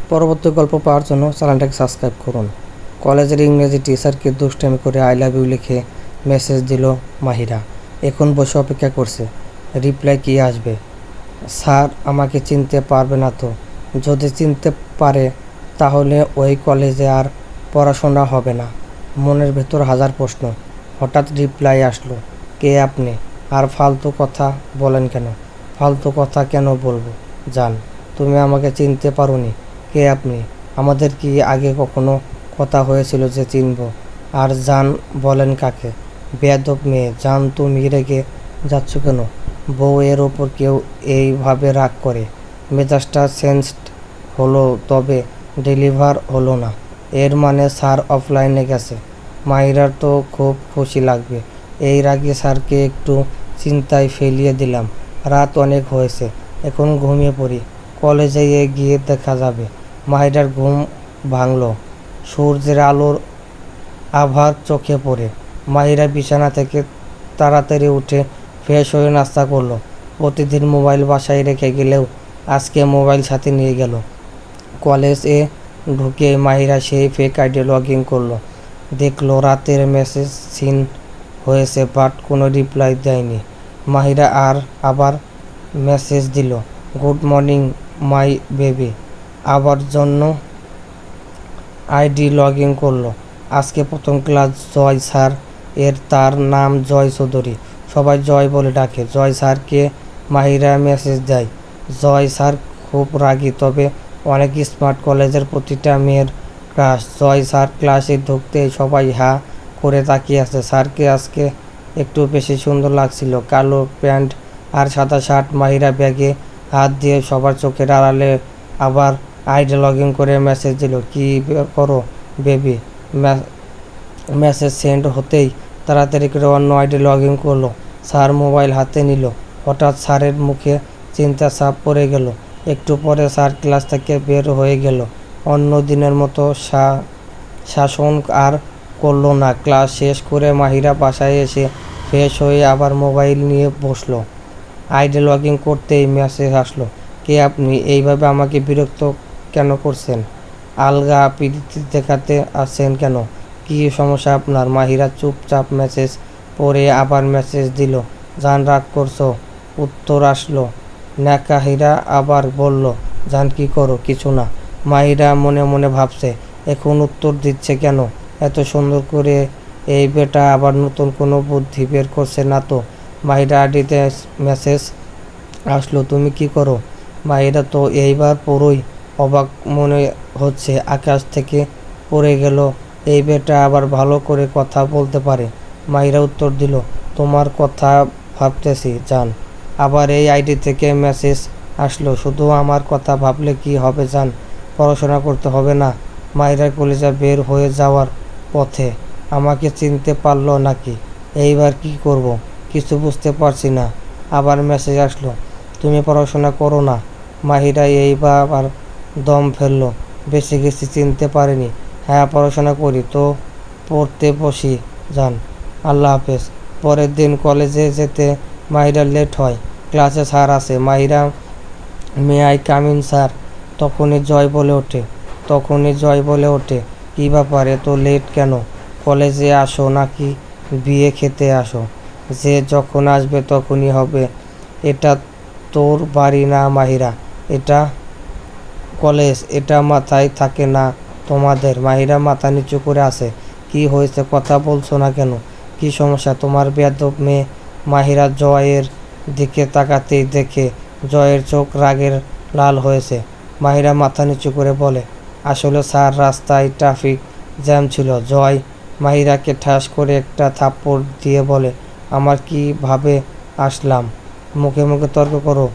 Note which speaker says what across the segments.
Speaker 1: পরবর্তী গল্প পাওয়ার জন্য চ্যানেলটাকে সাবস্ক্রাইব করুন। কলেজের ইংরেজি টিচারকে দুষ্টামি করে আই লাভ ইউ লিখে মেসেজ দিল মাহিরা। এখন বসে অপেক্ষা করছে রিপ্লাই কী আসবে। স্যার আমাকে চিনতে পারবে না তো? যদি চিনতে পারে তাহলে ওই কলেজে আর পড়াশোনা হবে না। মনের ভেতর হাজার প্রশ্ন। হঠাৎ রিপ্লাই আসলো, কে আপনি? আর ফালতু কথা বলেন কেন? ফালতু কথা কেন বলবো? জান, তুমি আমাকে চিনতে পারোনি। কে আপনি? আমাদের কি আগে কখনো কথা হয়েছিল যে চিনব? আর জান বলেন কাকে? বেয়াদব মেয়ে। জান, তুমি রেগে যাচ্ছ কেন? বউয়ের ওপর কেউ এইভাবে রাগ করে? মেজাজটা চেঞ্জড হলো, তবে ডেলিভার হলো না। এর মানে স্যার অফলাইনে গেছে। মাহিরার তো খুব খুশি লাগবে। এই রাগে স্যারকে একটু চিন্তায় ফেলিয়ে দিলাম। রাত অনেক হয়েছে, এখন ঘুমিয়ে পড়ি। কলেজে গিয়ে দেখা যাবে। মাহিরার ঘুম ভাঙল সূর্যের আলোর আভার চোখে পড়ে। মাহিরা বিছানা থেকে তাড়াতাড়ি উঠে ফ্রেশ হয়ে নাস্তা করলো। প্রতিদিন মোবাইল বাসায় রেখে গেলেও আজকে মোবাইল সাথে নিয়ে গেল। কলেজে ঢুকে মাহিরা সেই ফেক আইডি লগ ইন করলো। দেখলো রাতের মেসেজ সিন হয়েছে, বাট কোনো রিপ্লাই দেয়নি। মাহিরা আবার মেসেজ দিল, গুড মর্নিং মাই বেবি। আবার জন্য আইডি লগ ইন করলো। আজকে প্রথম ক্লাস জয় স্যার এর, তার নাম জয় চৌধুরী। সবাই জয় বলে ডাকে। জয় স্যারকে মাহিরা মেসেজ দেয়। জয় স্যার খুব রাগী, তবে অনেক স্মার্ট। কলেজের প্রতিটা মেয়ের ক্রাশ। জয় স্যার ক্লাসে ঢুকতেই সবাই হা করে তাকিয়ে আছে। স্যারকে আজকে একটু বেশি সুন্দর লাগছিল। কালো প্যান্ট আর সাদা শার্ট। মাহিরা ব্যাগে হাত দিয়ে সবার চোখের আড়ালে আবার আইডি লগ ইন করে মেসেজ দিল, কি করো বেবি? মেসেজ সেন্ড হতেই তাড়াতাড়ি করে অন্য আইডি লগ ইন করলো। স্যার মোবাইল হাতে নিল। হঠাৎ স্যারের মুখে চিন্তা ছাপ পড়ে গেল। একটু পরে স্যার ক্লাস থেকে বের হয়ে গেল। অন্য দিনের মতো শাসন আর করলো না। ক্লাস শেষ করে মাহিরা বাসায় এসে ফ্রেশ হয়ে আবার মোবাইল নিয়ে বসলো। আইডি লগ ইন করতেই মেসেজ আসলো, কে আপনি? এইভাবে আমাকে বিরক্ত কেন করছেন? আলগা প্রীতি দেখাতে আসছেন কেন? কী সমস্যা আপনার? মাহিরা চুপচাপ মেসেজ পড়ে আবার মেসেজ দিল, জান রাগ করছো? উত্তর আসলো নাকাহিরা আবার বলল, জান কি করো? কিছু না। মাহিরা মনে মনে ভাবছে, এখন উত্তর দিচ্ছে কেন? এত সুন্দর করে এই বেটা আবার নতুন কোনো বুদ্ধি বের করছে না তো? মাহিরা আইডিতে মেসেজ আসলো, তুমি কি করো? মাহিরা তো এইবার পুরোই অবাক, মনে হচ্ছে আকাশ থেকে পড়ে গেল এই বেটা আবার ভালো করে কথা বলতে পারে। মাহিরা উত্তর দিল, তোমার কথা ভাবতেছি জান। আবার এই আইডি থেকে মেসেজ আসলো, শুধু আমার কথা ভাবলে কি হবে জান? পড়াশোনা করতে হবে না? মাহিরার কলিজা বের হয়ে যাওয়ার পথে। আমাকে চিনতে পারলো নাকি? এইবার কি করব কিছু বুঝতে পারছি না। আবার মেসেজ আসলো, তুমি পড়াশোনা করো না? মাহিরা এইবার আবার দম ফেললো, বেঁচে গেছি, চিনতে পারিনি। হ্যাঁ পড়াশোনা করি তো, পড়তে বসি যান। আল্লাহ হাফেজ। পরের দিন কলেজে যেতে মাহিরা লেট হয়। ক্লাসে স্যার আছে। Mahira, may I come in sir? তখনই জয় বলে ওঠে, কী ব্যাপার, এত লেট কেন? কলেজে আসো নাকি বিয়ে খেতে আসো? যে যখন আসবে তখনই হবে। এটা তোর বাড়ি না মাহিরা, এটা কলেজ। এটা মাথায় থাকে না তোমাদের? মাহিরা মাথা নিচু করে আছে। কি হয়েছে, কথা বলছো না কেন? কি সমস্যা তোমার বেয়াদব মেয়ে? মাহিরা জয়ের দিকে তাকাতেই দেখে জয়ের চোখ রাগের লাল হয়েছে। মাহিরা মাথা নিচু করে বলে, আসলে স্যার রাস্তায় ট্রাফিক জ্যাম ছিল। জয় মাহিরাকে ঠাস করে একটা থাপ্পড় দিয়ে বলে, আমার কি ভাবে আসলাম? মুখে মুখে তর্ক করো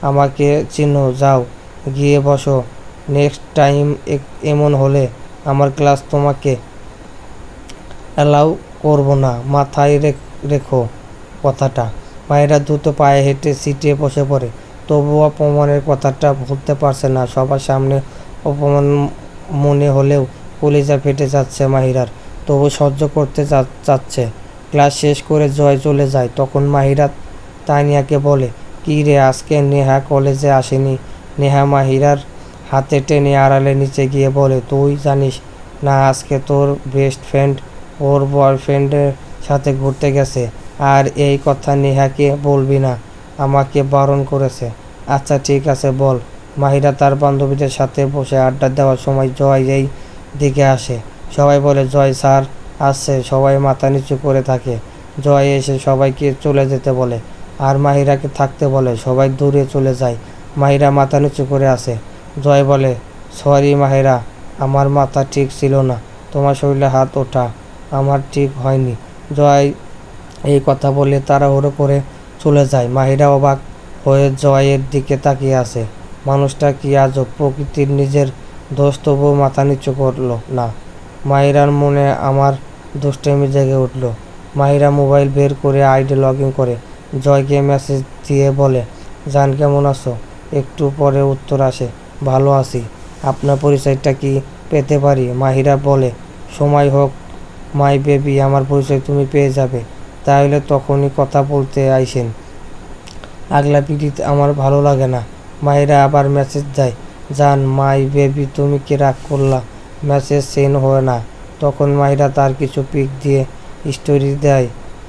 Speaker 1: আমাকে চিনো? যাও গিয়ে বসো। নেক্সট টাইম এমন হলে আমার ক্লাস তোমাকে অ্যালাউ করবো না, মাথায় রেখো কথাটা। মায়েরা দ্রুত পায়ে হেঁটে সিটে বসে পড়ে। তবুও অপমানের কথাটা ভুলতে পারছে না। সবার সামনে অপমান মনে হলেও কলিজা ফেটে যাচ্ছে মাহিরার। তবু সহ্য করতে চাচ্ছে। ক্লাস শেষ করে জয় চলে যায়। তখন মাহিরা তানিয়াকে বলে, কী রে, আজকে নেহা কলেজে আসেনি? নেহা মাহিরার হাতে টেনে আড়ালে নিচে গিয়ে বলে, তুই জানিস না আজকে তোর বেস্ট ফ্রেন্ড ওর বয়ফ্রেন্ডের সাথে ঘুরতে গেছে, আর এই কথা নেহাকে বলবি না, আমাকে বারণ করেছে। আচ্ছা ঠিক আছে বল। মাহিরা তার বান্ধবীদের সাথে বসে আড্ডা দেওয়ার সময় জয় এই দিকে আসে। সবাই বলে, জয় স্যার আসছে। সবাই মাথা নিচু করে থাকে। জয় এসে সবাইকে চলে যেতে বলে আর মাহিরাকে থাকতে বলে। সবাই দূরে চলে যায়। মাহিরা মাথা নিচু করে আসে। জয় বলে, সরি মাহিরা, আমার মাথা ঠিক ছিল না। তোমার শরীরে হাত ওঠা আমার ঠিক হয়নি। জয় এই কথা বলে তাড়াহুড়ো করে চলে যায়। মাহিরা অবাক হয়ে জয়ের দিকে তাকিয়ে আছে। মানুষটা কি আজব, প্রকৃতির নিজের দোষ তবুও মাথা নিচু করল না। মাহিরার মনে আমার দুষ্টামি জেগে উঠল। মাহিরা মোবাইল বের করে আইডি লগ ইন করে জয়কে মেসেজ দিয়ে বলে, জান কেমন আছো? একটু পরে উত্তর আসে, ভালো আছি। আপনার পরিচয়টা কি পেতে পারি? মাহিরা বলে, সময় হোক মাই বেবি, আমার পরিচয় তুমি পেয়ে যাবে। তাহলে তখনই কথা বলতে আইসেন, আগলা পিড়িতে আমার ভালো লাগে না। মাহিরা আবার মেসেজ দেয়, জান মাই বেবি তুমি কি রাগ করলা? মেসেজ সেন্ড হয় না। তখন মাহিরা তার কিছু পিক দিয়ে স্টোরি দেয়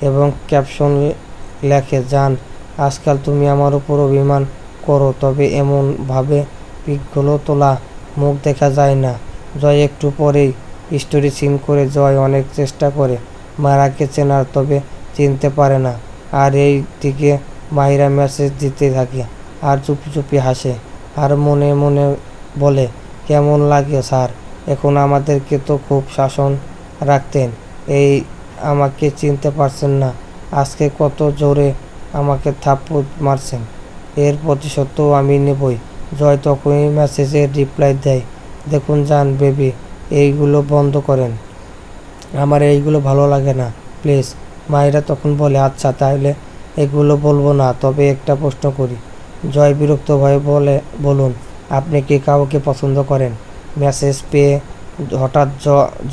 Speaker 1: এবং ক্যাপশন লেখে, জান আজকাল তুমি আমার উপর অভিমান করো, তবে এমনভাবে পিকগুলো তোলা মুখ দেখা যায় না। জয় একটু পরেই স্টোরি সিন করে। জয় অনেক চেষ্টা করে মাহিরাকে চেনার, তবে চিনতে পারে না। আর এই দিকে মাহিরা মেসেজ দিতে থাকে আর চুপি চুপি হাসে আর মনে মনে বলে, কেমন লাগে স্যার, এখন আমাদেরকে তো খুব শাসন রাখতেন, এই আমাকে চিনতে পারছেন না, আজকে কত জোরে আমাকে থাপ্পড় মারছেন, এর প্রতিশোধ আমি নেবই। জয় তখনই মেসেজের রিপ্লাই দেয়, দেখুন জান বেবি, এইগুলো বন্ধ করেন, আমার এইগুলো ভালো লাগে না প্লিজ। মাহিরা তখন বলে, আচ্ছা তাহলে এগুলো বলবো না, তবে একটা প্রশ্ন করি। জয় বিরক্ত হয়ে বলে, বলুন, আপনি কি কাউকে পছন্দ করেন? মেসেজ পেয়ে হঠাৎ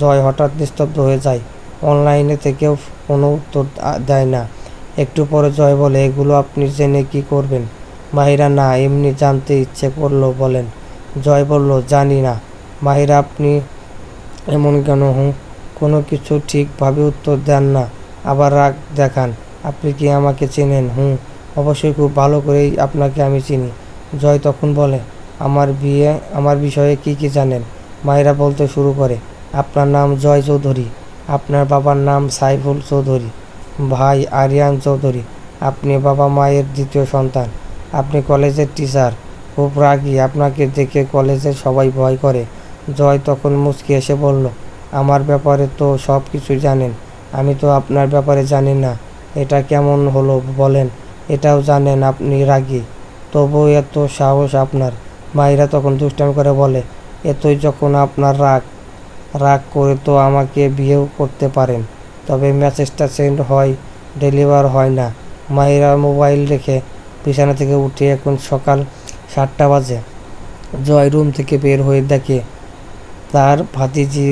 Speaker 1: জয় হঠাৎ নিস্তব্ধ হয়ে যায়। অনলাইনে থেকেও কোনো উত্তর দেয় না। একটু পরে জয় বলে, এগুলো আপনি জেনে কি করবেন? মাহিরা, না এমনি জানতে ইচ্ছে করলো, বলেন। জয় বলল, জানি না। মাহিরা, আপনি এমন কেন? কোনো কিছু ঠিকভাবে উত্তর দেন না, আবার রাগ দেখান। আপনি কি আমাকে চেনেন? অবশ্যই, খুব ভালো করেই আপনাকে আমি চিনি। জয় তখন বলে, আমার বিষয়ে কি কি জানেন? মাহিরা বলতে শুরু করে, আপনার নাম জয় চৌধুরী, আপনার বাবার নাম সাইফুল চৌধুরী, ভাই আরিয়ান চৌধুরী, আপনি বাবা মায়ের দ্বিতীয় সন্তান, আপনি কলেজের টিচার, খুব রাগী, আপনাকে দেখে কলেজের সবাই ভয় করে। জয় তখন মুচকি এসে বলল, আমার ব্যাপারে তো সব কিছুই জানেন, আমি তো আপনার ব্যাপারে জানি না। এটা কেমন হলো বলেন? এটাও জানেন আপনি রাগী, তবুও এত সাহস আপনার? মাহিরা তখন দুষ্টামি করে বলে, এতই যখন আপনার রাগ করে তো আমাকে বিয়েও করতে পারেন, তবে মেসেজটা সেন্ড হয়, ডেলিভার হয় না। মাহিরা মোবাইল রেখে বিছানা থেকে উঠে, এখন সকাল 7টা বাজে। জয় রুম থেকে বের হয়ে দেখে তার ভাতিজি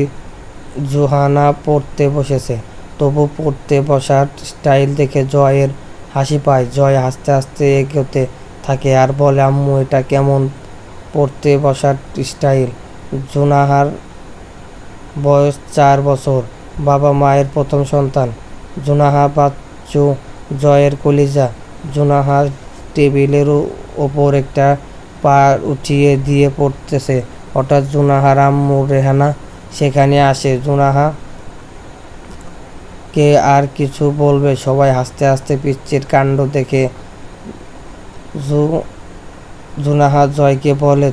Speaker 1: জোহানা পড়তে বসেছে। তবু পড়তে বসার স্টাইল দেখে জয়ের হাসি পায়। জয় হাসতে হাসতে এগোতে থাকে আর বলে, আম্মু এটা কেমন পড়তে বসার স্টাইল? জোনাহার বয়স 4 বছর, বাবা মায়ের প্রথম সন্তান। জোনাহা বাচ্চু জয়ের কলিজা। জোনাহা টেবিলের ওপর একটা পা উঠিয়ে দিয়ে পড়তেছে। হঠাৎ জোনাহার আম্মু রেহানা সেখানে আসে। জোনাহা কে আর কিছু বলবে, সবাই হাসতে হাসতে পিচ্চির কাণ্ড দেখে জোনাহা জয়কে বলে,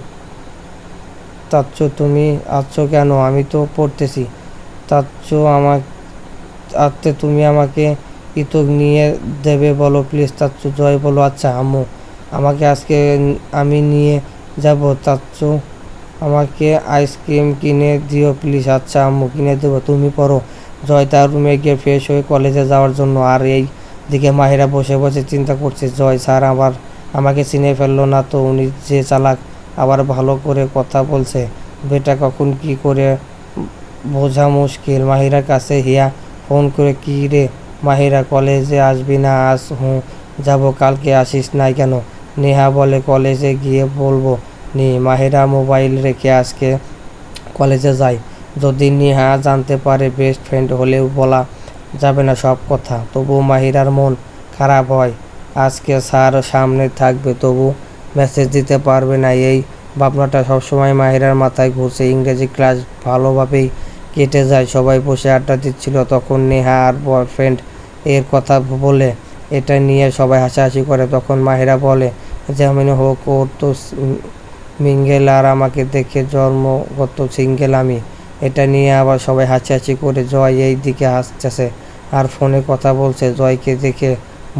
Speaker 1: চাচ্চু তুমি আছো কেন? আমি তো পড়তেছি। চাচ্চু আচ্ছা তুমি আমাকে ইতক নিয়ে দেবে বলো প্লিজ চাচ্চু। জয় বলো, আচ্ছা আম্মু, আমাকে আজকে আমি নিয়ে যাব। চাচ্চু আমাকে আইসক্রিম কিনে দিও প্লিজ। আচ্ছা আম্মু, কিনে দেবো, তুমি পড়ো। জয় তার রুমে গিয়ে ফ্রেশ হয়ে কলেজে যাওয়ার জন্য। আর এই দিকে মাহিরা বসে বসে চিন্তা করছে, জয় স্যার আবার আমাকে চিনে ফেললো না তো? উনি যে চালাক, আবার ভালো করে কথা বলছে, বেটা কখন কি করে বোঝা মুশকিল। মাহিরার কাছে হিয়া ফোন করে, কি রে মাহিরা, কলেজে আসবি না আজ? যাব, কালকে আসিস নাই কেন? নেহা বলে, কলেজে গিয়ে বলবো মাহিরা মোবাইল রেখে আজকে কলেজে যায়। যদি নেহা জানতে পারে বেস্ট ফ্রেন্ড হলেও বলা যাবে না সব কথা। তবু মাহিরার মন খারাপ হয়। আজকে স্যার সামনে থাকবে, তবু মেসেজ দিতে পারবে না, এই ভাবনাটা সবসময় মাহিরার মাথায় ঘুরছে। ইংরেজি ক্লাস ভালোভাবেই কেটে যায়। সবাই বসে আড্ডা দিচ্ছিল, তখন নেহা আর বয়ফ্রেন্ড এর কথা বলে। এটা নিয়ে সবাই হাসাহাসি করে। তখন মাহিরা বলে, যেমন হোক ওর তো মিঙ্গেল, আর আমাকে দেখে জন্মগত সিঙ্গেল আমি। এটা নিয়ে আবার সবাই হাসাহাসি করে। জয় এই দিকে হাসতেছে আর ফোনে কথা বলছে। জয়কে দেখে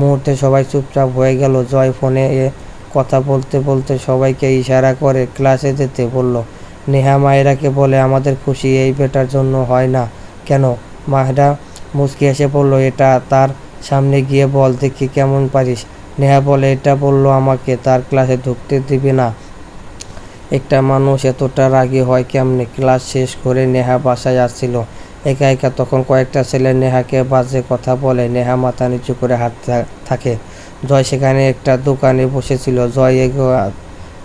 Speaker 1: মুহূর্তে সবাই চুপচাপ হয়ে গেল। জয় ফোনে কথা বলতে বলতে সবাইকে ইশারা করে ক্লাসে যেতে বলল। নেহা মাহিরাকে বলে, আমাদের খুশি এই বেটার জন্য হয় না কেন? মাহিরা মুচকি এসে বলল, এটা তার সামনে গিয়ে বল দেখি কেমন পারিস। নেহা বলে, এটা বললো আমাকে তার ক্লাসে ঢুকতে দিবে না। একটা মানুষ এতটা রাগী হয় কেমনে? ক্লাস শেষ করে নেহা বাসায় আসছিল একা একা। তখন কয়েকটা ছেলে নেহাকে বাজে কথা বলে। নেহা মাথা নিচু করে হাঁটতে থাকে। জয় সেখানে একটা দোকানে বসেছিল। জয়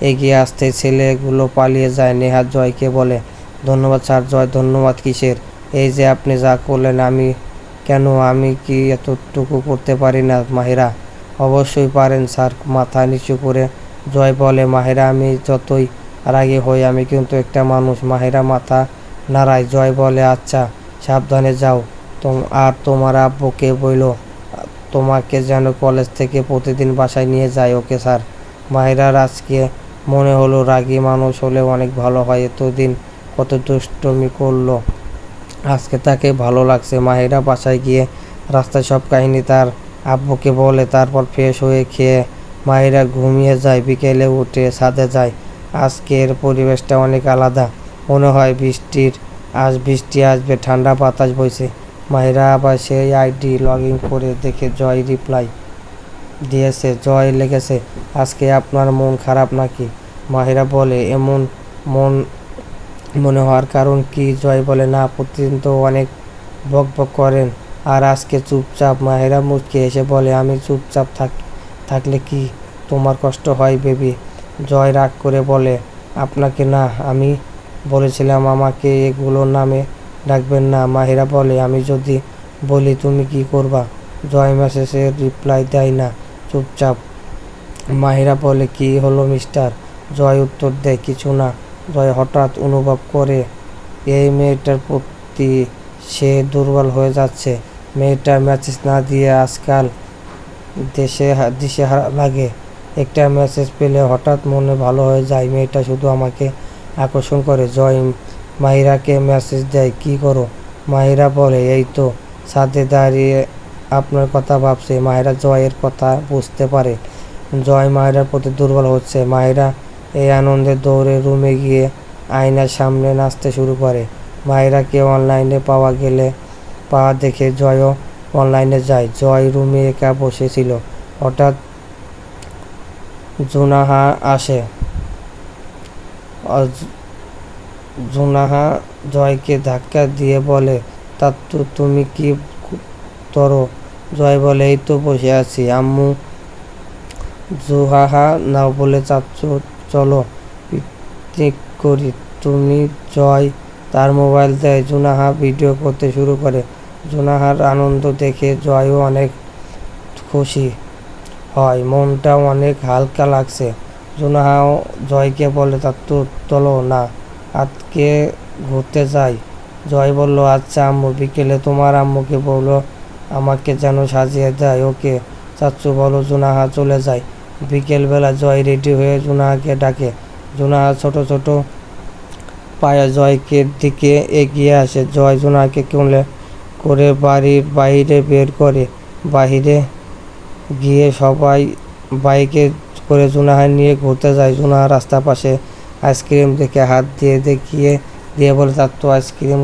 Speaker 1: এগিয়ে আসতে ছেলেগুলো পালিয়ে যায়। নেহা জয়কে বলে, ধন্যবাদ স্যার। জয়, ধন্যবাদ কিসের? এই যে আপনি যা করলেন। আমি কেন? আমি কি এতটুকু করতে পারি না? মাহিরা, অবশ্যই পারেন স্যার। মাথা নিচু করে জয় বলে, মাহিরা আমি যতই রাগী হই আমি কিন্তু একটা মানুষ। মাহিরা মাথা নাড়ায়। জয় বলে, আচ্ছা সাবধানে যাও। আর তোমার আব্বুকে বইলো তোমাকে যেন কলেজ থেকে প্রতিদিন বাসায় নিয়ে যায়। Okay sir. মাহিরার আজকে মনে হলো রাগী মানুষ হলে অনেক ভালো হয়। এতদিন কত দুষ্টুমি করলো, আজকে তাকে ভালো লাগছে। মাহিরা বাসায় গিয়ে রাস্তায় সব কাহিনী তার আব্বুকে বলে। তারপর ফ্রেশ হয়ে খেয়ে মাহিরা ঘুমিয়ে যায়। বিকেলে উঠে ছাদে যায়। আজকের পরিবেশটা অনেক আলাদা। মনে হয় বৃষ্টি আসবে, ঠান্ডা বাতাস বইছে। মাহিরা আবার সেই আইডি লগ ইন করে দেখে জয় রিপ্লাই দিয়েছে। জয় লিখেছে, আজকে আপনার মন খারাপ নাকি? মাহিরা বলে, এমন মনে হওয়ার কারণ কি? জয় বলে, না, প্রতিদিন তো অনেক বকবক করেন, আর আজকে চুপচাপ। মাহিরা মুচকি এসে বলে, আমি চুপচাপ থাকলে কি তোমার কষ্ট হয় বেবি? জয় রাগ করে বলে, আপনাকে না, আমি বলেছিলাম আমাকে এগুলোর নামে ডাকবেন না। মাহিরা বলে, আমি যদি বলি তুমি কি করবা? জয় মেসেজের রিপ্লাই দেয় না, চুপচাপ। মাহিরা বলে, কি হলো মিস্টার? জয় উত্তর দেয়, কিছু না। জয় হঠাৎ অনুভব করে এই মেয়েটার প্রতি সে দুর্বল হয়ে যাচ্ছে। মেয়েটার মেসেজ না দিয়ে আজকাল দিশেহারা লাগে। একটা মেসেজ পেলে হঠাৎ মনে ভালো হয়ে যায়। মেয়েটা শুধু আমাকে আকর্ষণ করে। জয় মাহিরাকে মেসেজ দেয়, কি করো? মাহিরা বলে, এই তো ছাদে দাঁড়িয়ে আপনার কথা ভাবছি। মাহিরা জয়ের কথা বুঝতে পারে। জয় মাহিরার প্রতি দুর্বল হচ্ছে। মাহিরা এই আনন্দে দৌড়ে রুমে গিয়ে আয়নার সামনে নাচতে শুরু করে। মাহিরাকে অনলাইনে পাওয়া দেখে জয়ও অনলাইনে যায়। জয় রুমে একা বসেছিল। হঠাৎ জুনাহা আসে। জুনাহা জয়কে ধাক্কা দিয়ে বলে, তা তুমি কি করো? জয় বলে, এই তো বসে আছি আম্মু। জুনাহা নাও বলে, চাচ্চু চলো পিকনিক করি। তুমি? জয় তার মোবাইল দেয়। জুনাহা ভিডিও করতে শুরু করে। জুনাহার আনন্দ দেখে জয়ও অনেক খুশি হয়। মনটা অনেক হালকা লাগছে। জুনাহাও জয়কে বলে, চাচ্চু চলো না আজকে ঘুরতে যাই। জয় বলল, আচ্ছা আম্মু। বিকেলে তোমার আম্মুকে বলো আমাকে যেন সাজিয়ে দেয়। ওকে চাচ্চু বলো। জুনাহা চলে যায়। বিকেলবেলা জয় রেডি হয়ে জুনাহাকে ডাকে। জুনাহা ছোট ছোট পায়ে জয়কে দিকে এগিয়ে আসে। জয় জুনাহাকে কোলে করে বাড়ির বাইরে বের করে। বাহিরে গিয়ে সবাই বাইকে করে জুনাহা নিয়ে ঘুরতে যায়। জুনাহা রাস্তার পাশে আইসক্রিম দেখে হাত দিয়ে বলে, তার তো আইসক্রিম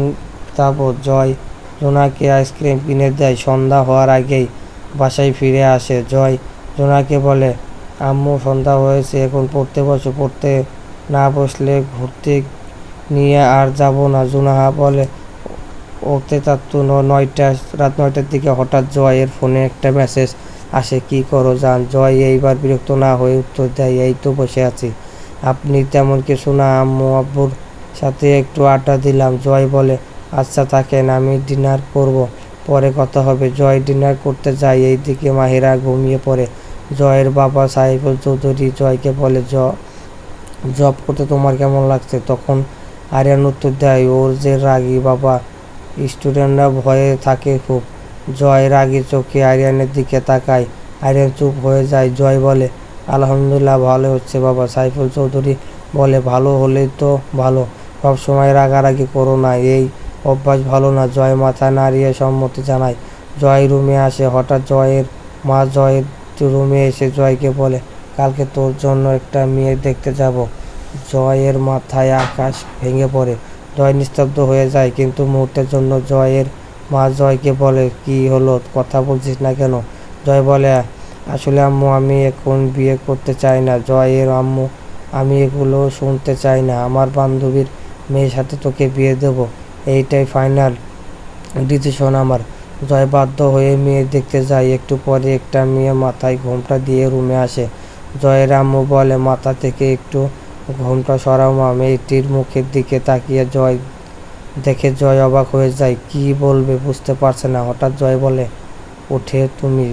Speaker 1: খাবো। জয় জুনাহাকে আইসক্রিম কিনে দেয়। সন্ধ্যা হওয়ার আগেই বাসায় ফিরে আসে। জয় জুনাহাকে বলে, আম্মু সন্ধ্যা হয়েছে, এখন পড়তে বসো। পড়তে না বসলে ঘুরতে নিয়ে আর যাব না। জুনাহা বলে, ওতে চাচ্চু। রাত 9টার দিকে হঠাৎ জয়ের ফোনে একটা মেসেজ আসে, কি করো জান? জয় এইবার বিরক্ত না হয়ে উত্তর দেয়, এই তো বসে আছি। আপনি তেমন কিছু না, আম্মু আব্বুর সাথে একটু আড্ডা দিলাম। জয় বলে, আচ্ছা থাকেন, আমি ডিনার করব, পরে কথা হবে। জয় ডিনার করতে যায়। এইদিকে মাহিরা ঘুমিয়ে পড়ে। জয়ের বাবা সাইফুল চৌধুরী জয়কে বলে, জব করতে তোমার কেমন লাগছে? তখন আরিয়ান উত্তর দেয়, ওর যে রাগী বাবা, স্টুডেন্টরা ভয়ে থাকে খুব। জয় রাগী চোখে আরিয়ানের দিকে তাকায়। আরিয়ান চুপ হয়ে যায়। জয় বলে, আলহামদুলিল্লাহ ভালো হচ্ছে বাবা। সাইফুল চৌধুরী বলে, ভালো হলেই তো ভালো, সবসময় রাগারাগি করো না, এই অভ্যাস ভালো না। জয় মাথা নাড়িয়ে সম্মতি জানায়। জয় রুমে আসে। হঠাৎ জয়ের মা জয়ের রুমে এসে জয়কে বলে, কালকে তোর জন্য একটা মেয়ে দেখতে যাব। জয়ের মাথায় আকাশ ভেঙে পড়ে। জয় নিস্তব্ধ হয়ে যায়, কিন্তু মুহূর্তের জন্য। জয়ের মা জয়কে বলে, কি হলো, কথা বলছিস না কেন? জয় বলে, আসলে আম্মু, আমি এখন বিয়ে করতে চাই না। জয়ের আম্মু, আমি এগুলো শুনতে চাই না। আমার বান্ধবীর মেয়ের সাথে তোকে বিয়ে দেব, এইটাই ফাইনাল ডিসিশন আমার। জয় বাধ্য হয়ে মেয়ে দেখতে যায়। একটু পরে একটা মেয়ে মাথায় ঘোমটা দিয়ে রুমে আসে। জয়ের আম্মু বলে, মাথা থেকে একটু ঘোমটা সরাও মা। মেয়েটির মুখের দিকে তাকিয়ে জয় অবাক হয়ে যায়। কি বলবে বুঝতে পারছে না। হঠাৎ জয় বলে ওঠে, তুমি